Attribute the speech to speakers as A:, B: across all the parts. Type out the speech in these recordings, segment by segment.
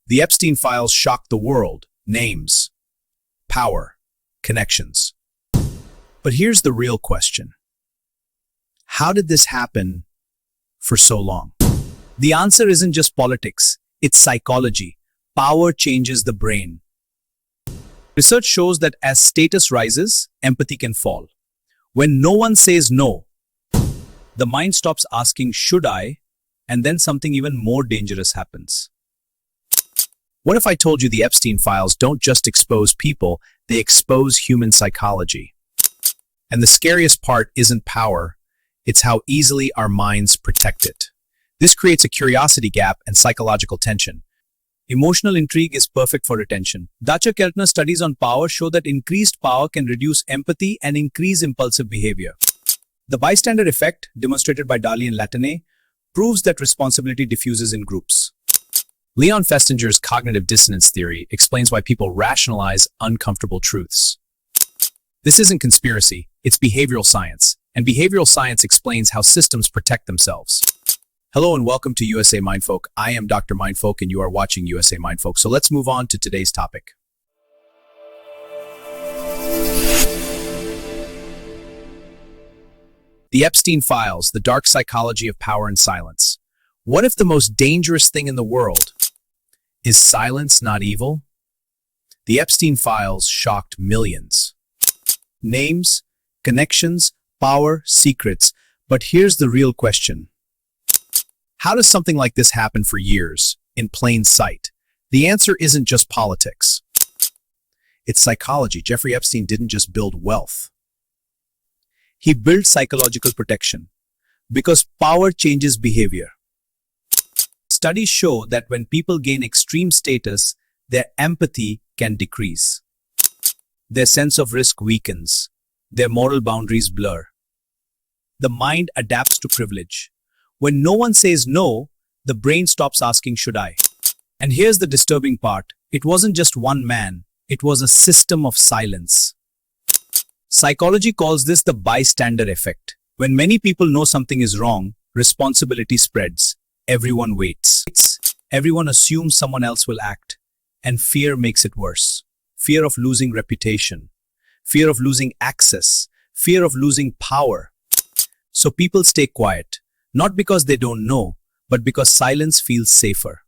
A: The Epstein files shocked the world. Names, power, connections. But here's the real question. How did this happen for so long? The answer isn't just politics, it's psychology. Power changes the brain. Research shows that as status rises, empathy can fall. When no one says no, the mind stops asking, should I? And then something even more dangerous happens. What if I told you the Epstein files don't just expose people, they expose human psychology? And the scariest part isn't power, it's how easily our minds protect it. This creates a curiosity gap and psychological tension. Emotional intrigue is perfect for attention. Dacher Keltner studies on power show that increased power can reduce empathy and increase impulsive behavior. The bystander effect, demonstrated by Daly and Latané, proves that responsibility diffuses in groups. Leon Festinger's cognitive dissonance theory explains why people rationalize uncomfortable truths. This isn't conspiracy, it's behavioral science, and behavioral science explains how systems protect themselves. Hello and welcome to USA Mindfolk. I am Dr. Mindfolk and you are watching USA Mindfolk. So let's move on to today's topic. The Epstein files, the dark psychology of power and silence. What if the most dangerous thing in the world is silence, not evil? The Epstein files shocked millions. Names, connections, power, secrets. But here's the real question. How does something like this happen for years, in plain sight? The answer isn't just politics. It's psychology. Jeffrey Epstein didn't just build wealth. He built psychological protection because power changes behavior. Studies show that when people gain extreme status, their empathy can decrease. Their sense of risk weakens. Their moral boundaries blur. The mind adapts to privilege. When no one says no, the brain stops asking, should I? And here's the disturbing part. It wasn't just one man. It was a system of silence. Psychology calls this the bystander effect. When many people know something is wrong, responsibility spreads. Everyone waits. Everyone assumes someone else will act. And fear makes it worse. Fear of losing reputation. Fear of losing access. Fear of losing power. So people stay quiet. Not because they don't know, but because silence feels safer.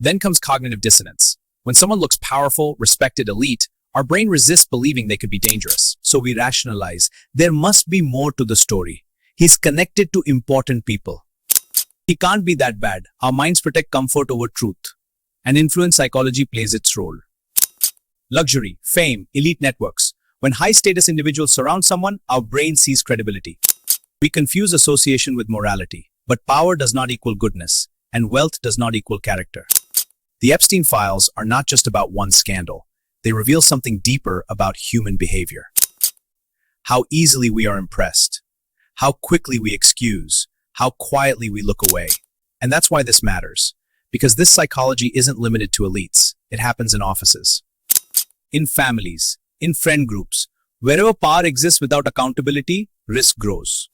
A: Then comes cognitive dissonance. When someone looks powerful, respected, elite, our brain resists believing they could be dangerous. So we rationalize, there must be more to the story. He's connected to important people. He can't be that bad. Our minds protect comfort over truth. And influence psychology plays its role. Luxury, fame, elite networks. When high-status individuals surround someone, our brain sees credibility. We confuse association with morality, but power does not equal goodness, and wealth does not equal character. The Epstein files are not just about one scandal. They reveal something deeper about human behavior. How easily we are impressed, how quickly we excuse, how quietly we look away. And that's why this matters, because this psychology isn't limited to elites. It happens in offices, in families, in friend groups. Wherever power exists without accountability, risk grows.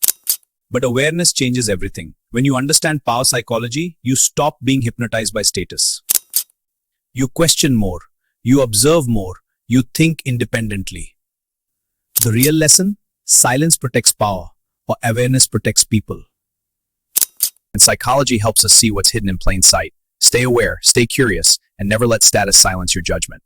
A: But awareness changes everything. When you understand power psychology, you stop being hypnotized by status. You question more, you observe more, you think independently. The real lesson? Silence protects power, or awareness protects people. And psychology helps us see what's hidden in plain sight. Stay aware, stay curious, and never let status silence your judgment.